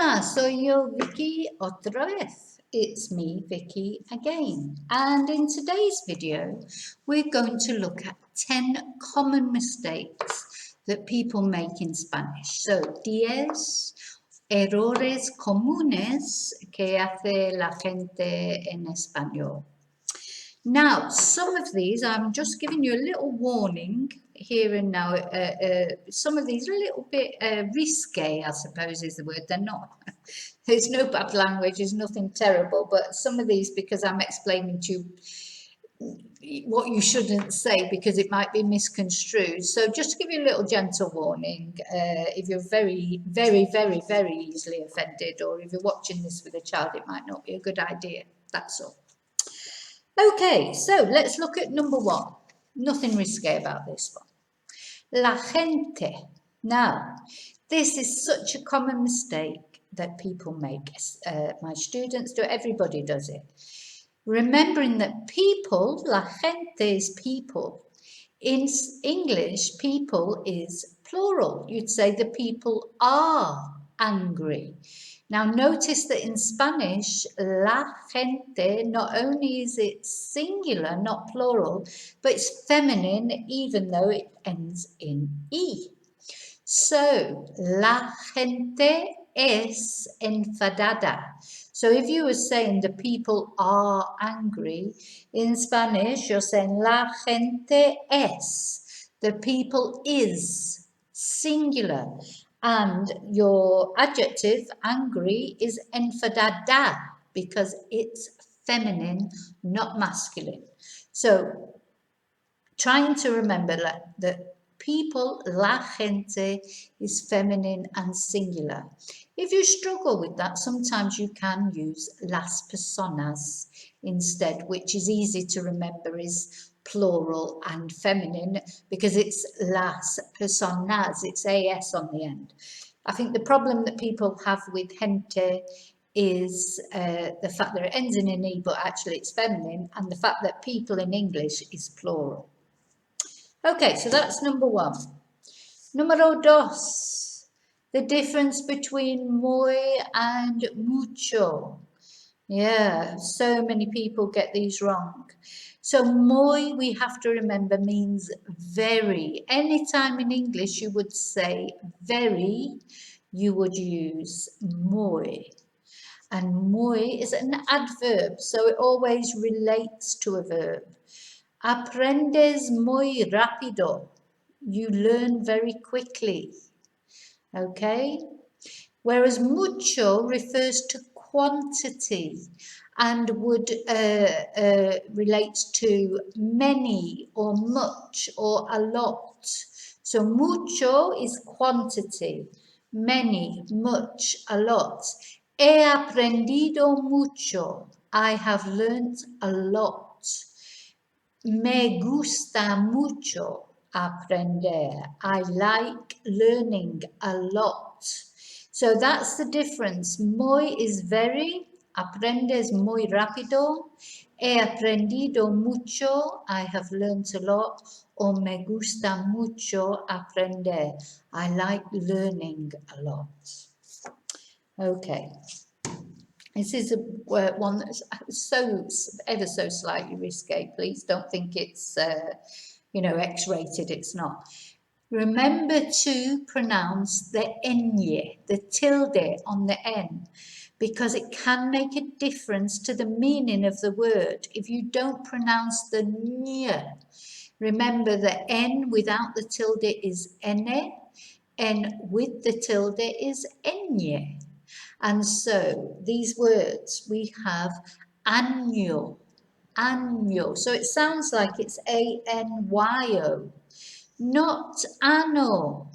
Hola, soy yo, Vicky, otra vez. It's me, Vicky, again. And in today's video, we're going to look at 10 common mistakes that people make in Spanish. So, 10 errores comunes que hace la gente en español. Now, some of these, I'm just giving you a little warning here and now. Some of these are a little bit risque, I suppose is the word. They're not. There's no bad language, there's nothing terrible, but some of these, because I'm explaining to you what you shouldn't say because it might be misconstrued. So just to give you a little gentle warning, if you're very, very, very, very easily offended, or if you're watching this with a child, it might not be a good idea. That's all. Okay, so let's look at number 1. Nothing risque about this one. La gente. Now, this is such a common mistake that people make. My students do, everybody does it. Remembering that people, la gente is people. In English, people is plural. You'd say the people are angry. Now notice that in Spanish, la gente, not only is it singular, not plural, but it's feminine even though it ends in E. So, la gente es enfadada. So if you were saying the people are angry, in Spanish you're saying la gente es. The people is singular. And your adjective, angry, is enfadada because it's feminine, not masculine. So trying to remember that people, la gente, is feminine and singular. If you struggle with that, sometimes you can use las personas instead, which is easy to remember is plural and feminine because it's las personas, it's as on the end. I think the problem that people have with gente is the fact that it ends in an E, but actually it's feminine, and the fact that people in English is plural. Okay, so that's number 1. Número 2, the difference between muy and mucho. Yeah, so many people get these wrong. So muy, we have to remember, means very. Anytime in English you would say very, you would use muy. And muy is an adverb, so it always relates to a verb. Aprendes muy rápido. You learn very quickly. Okay? Whereas mucho refers to quantity and would relate to many or much or a lot. So mucho is quantity, many, much, a lot. He aprendido mucho. I have learnt a lot. Me gusta mucho aprender. I like learning a lot. So that's the difference. Muy is very, aprendes muy rápido. He aprendido mucho, I have learned a lot. O me gusta mucho aprender. I like learning a lot. Okay. This is one that's so ever so slightly risque. Please don't think it's, X-rated. It's not. Remember to pronounce the ñ, the tilde on the N, because it can make a difference to the meaning of the word. If you don't pronounce the ñ, remember the N without the tilde is N with the tilde is ñ. And so these words, we have año, año. So it sounds like it's A-N-Y-O, not ano,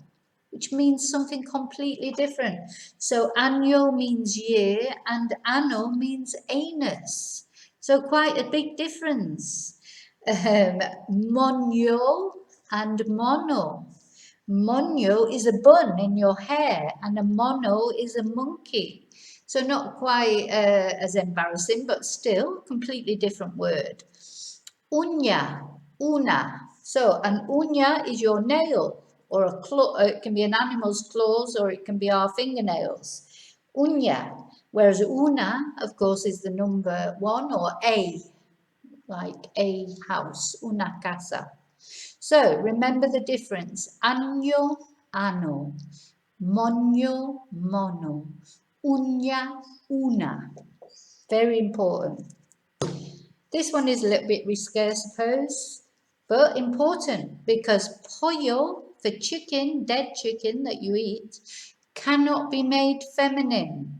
which means something completely different. So año means year and ano means anus. So quite a big difference. Moño and mono. Moño is a bun in your hair and a mono is a monkey. So not quite as embarrassing, but still completely different word. Uña, una. So an uña is your nail or a claw. It can be an animal's claws or it can be our fingernails. Uña. Whereas una, of course, is the number one, or a, like a house, una casa. So remember the difference. Año, ano. Moño, mono. Uña, una. Very important. This one is a little bit risque, I suppose, but important, because pollo, the chicken, dead chicken that you eat, cannot be made feminine.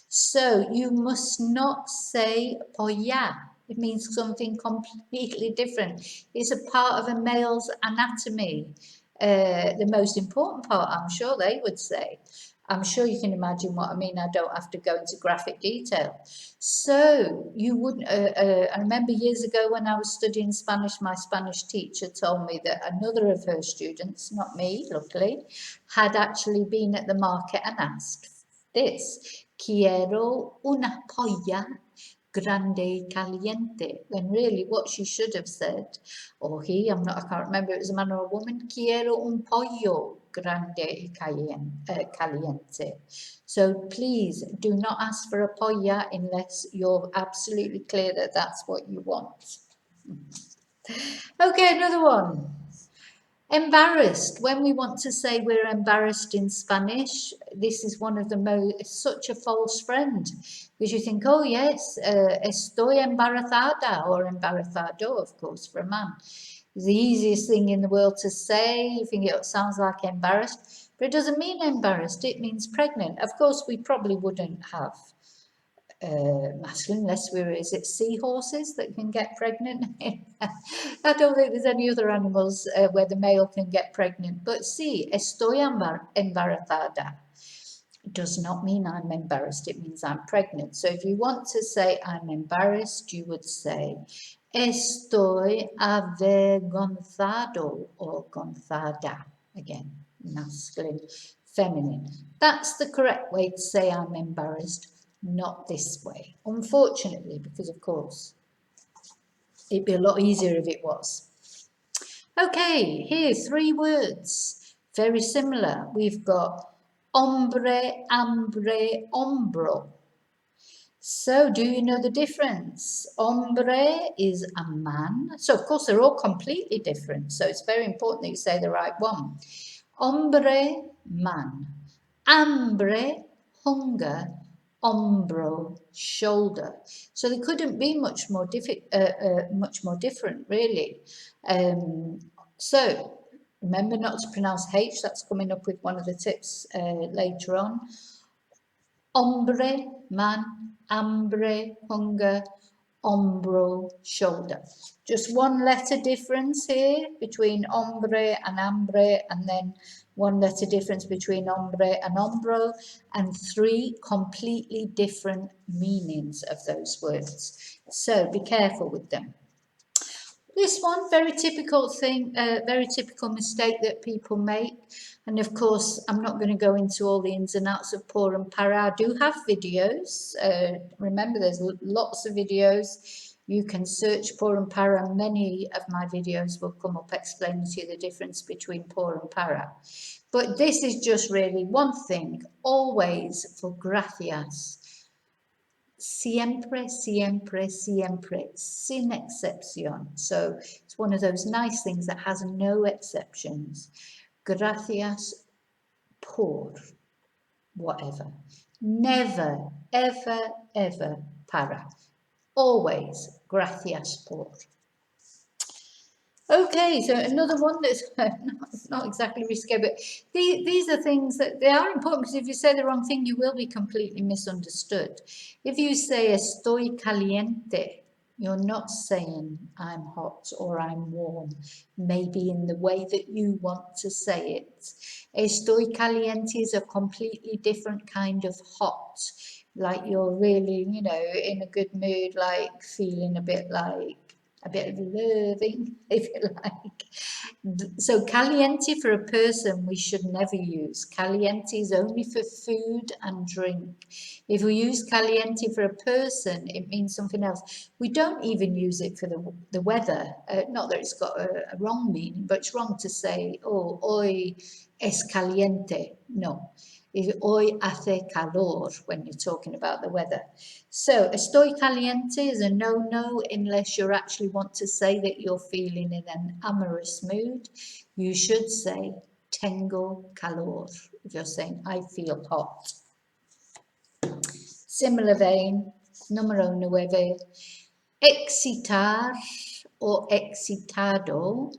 So you must not say polla. It means something completely different. It's a part of a male's anatomy. The most important part, I'm sure they would say. I'm sure you can imagine what I mean. I don't have to go into graphic detail. So you wouldn't, I remember years ago when I was studying Spanish, my Spanish teacher told me that another of her students, not me, luckily, had actually been at the market and asked this, quiero una polla grande y caliente, when really what she should have said, or he, I can't remember, it was a man or a woman, quiero un pollo grande y caliente. So please do not ask for a polla unless you're absolutely clear that that's what you want. Okay, another one. Embarrassed. When we want to say we're embarrassed in Spanish, this is one of the most, such a false friend, because you think, oh yes, estoy embarazada, or embarazado, of course, for a man. It's the easiest thing in the world to say. You think it sounds like embarrassed, but it doesn't mean embarrassed. It means pregnant. Of course, we probably wouldn't have masculine unless is it seahorses that can get pregnant? I don't think there's any other animals where the male can get pregnant, but sí, estoy embarazada does not mean I'm embarrassed, it means I'm pregnant. So if you want to say I'm embarrassed, you would say estoy avergonzado, or gonzada, again, masculine, feminine. That's the correct way to say I'm embarrassed, not this way, unfortunately, because of course it'd be a lot easier if it was. Okay, here, 3 words, very similar. We've got hombre, hambre, hombro. So do you know the difference? Hombre is a man. So of course they're all completely different. So it's very important that you say the right one. Hombre, man. Hambre, hunger. Hombro, shoulder. So they couldn't be much more different, really. So remember not to pronounce H. That's coming up with one of the tips later on. Hombre, man. Hambre, hunger. Hombro, shoulder. Just one letter difference here between hombre and hambre, and then one letter difference between hombre and hombro, and 3 completely different meanings of those words. So be careful with them. This one, very typical thing, very typical mistake that people make. And of course, I'm not going to go into all the ins and outs of por and para. I do have videos. Remember, there's lots of videos. You can search por and para. Many of my videos will come up explaining to you the difference between por and para. But this is just really one thing, always for gracias. Siempre, siempre, siempre, sin excepción. So it's one of those nice things that has no exceptions. Gracias por whatever. Never, ever, ever para. Always gracias por. Okay, so another one that's not exactly risque, but these are things that they are important, because if you say the wrong thing, you will be completely misunderstood. If you say estoy caliente, you're not saying I'm hot or I'm warm, maybe in the way that you want to say it. Estoy caliente is a completely different kind of hot, like you're really, you know, in a good mood, like feeling a bit of loving, if you like. So caliente for a person we should never use. Caliente is only for food and drink. If we use caliente for a person, it means something else. We don't even use it for the weather. Not that it's got a wrong meaning, but it's wrong to say, oh, hoy es caliente. No. Hoy hace calor when you're talking about the weather. So estoy caliente is a no-no unless you actually want to say that you're feeling in an amorous mood. You should say tengo calor if you're saying I feel hot. Similar vein, número 9, excitar or excitado.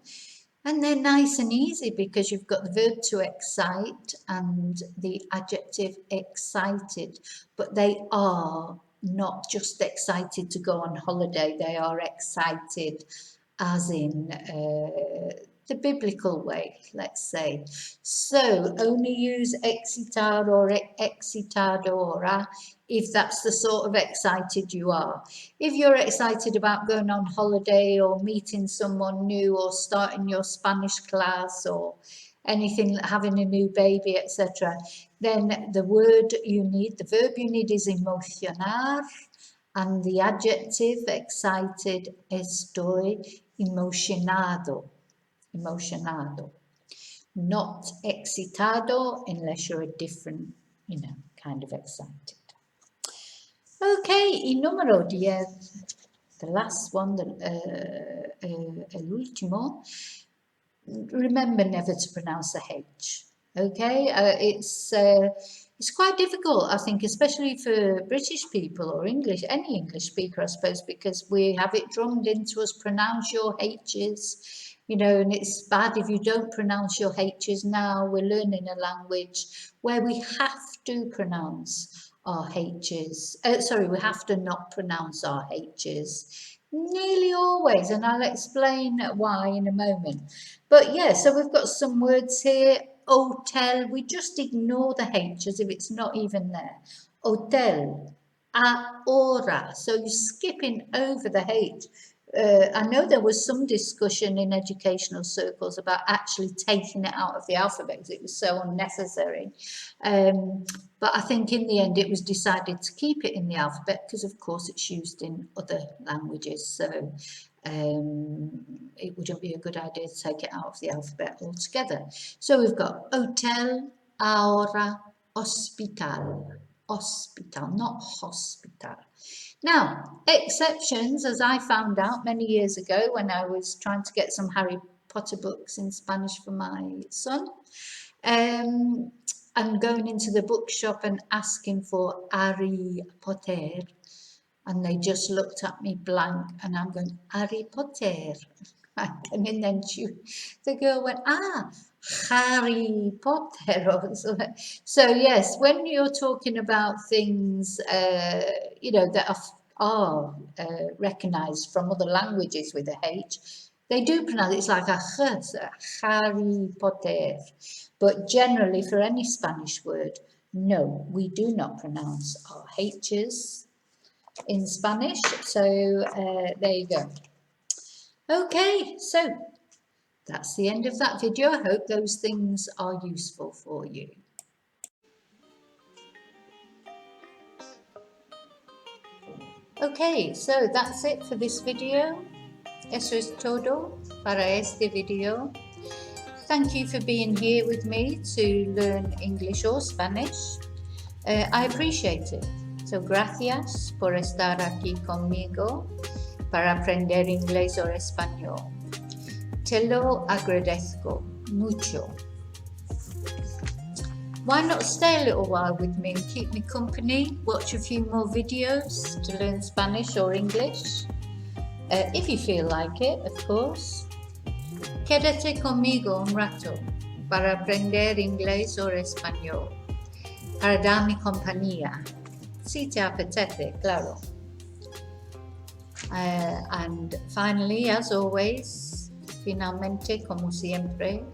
And they're nice and easy because you've got the verb to excite and the adjective excited, but they are not just excited to go on holiday, they are excited as in the biblical way, let's say. So only use excitar or excitadora if that's the sort of excited you are. If you're excited about going on holiday or meeting someone new or starting your Spanish class or anything, having a new baby, etc., then the verb you need is emocionar, and the adjective excited, estoy emocionado. Not excitado unless you're a different, kind of excited. Okay, y número 10, the last one, el último. Remember never to pronounce the H. Okay, it's quite difficult, I think, especially for British people or English, any English speaker, I suppose, because we have it drummed into us, pronounce your H's, and it's bad if you don't pronounce your H's. Now we're learning a language where we have to pronounce our H's. We have to not pronounce our H's nearly always, and I'll explain why in a moment. But yeah, so we've got some words here. Hotel, we just ignore the H as if it's not even there. Hotel, ahora, so you're skipping over the H. I know there was some discussion in educational circles about actually taking it out of the alphabet because it was so unnecessary. But I think in the end it was decided to keep it in the alphabet because, of course, it's used in other languages. So it wouldn't be a good idea to take it out of the alphabet altogether. So we've got hotel, ahora, hospital, not hospital. Now, exceptions, as I found out many years ago when I was trying to get some Harry Potter books in Spanish for my son. I'm going into the bookshop and asking for Harry Potter, and they just looked at me blank, and I'm going, Harry Potter. And then the girl went, Harry Potter. So yes, when you're talking about things, that are recognised from other languages with a H, they do pronounce it. It's like a H, Harry Potter. But generally, for any Spanish word, no, we do not pronounce our H's in Spanish. So there you go. Okay, so that's the end of that video. I hope those things are useful for you. Okay, so that's it for this video. Eso es todo para este video. Thank you for being here with me to learn English or Spanish. I appreciate it. So gracias por estar aquí conmigo para aprender inglés o español. Te lo agradezco mucho. Why not stay a little while with me and keep me company? Watch a few more videos to learn Spanish or English. If you feel like it, of course. Quédate conmigo un rato para aprender inglés o español. Para darme compañía. Si te apetece, claro. And finally, as always, finalmente, como siempre,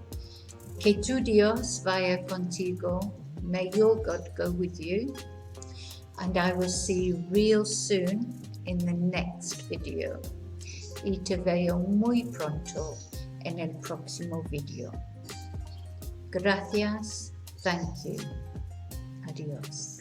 que tu Dios vaya contigo. May your God go with you. And I will see you real soon in the next video. Y te veo muy pronto en el próximo video. Gracias. Thank you. Adiós.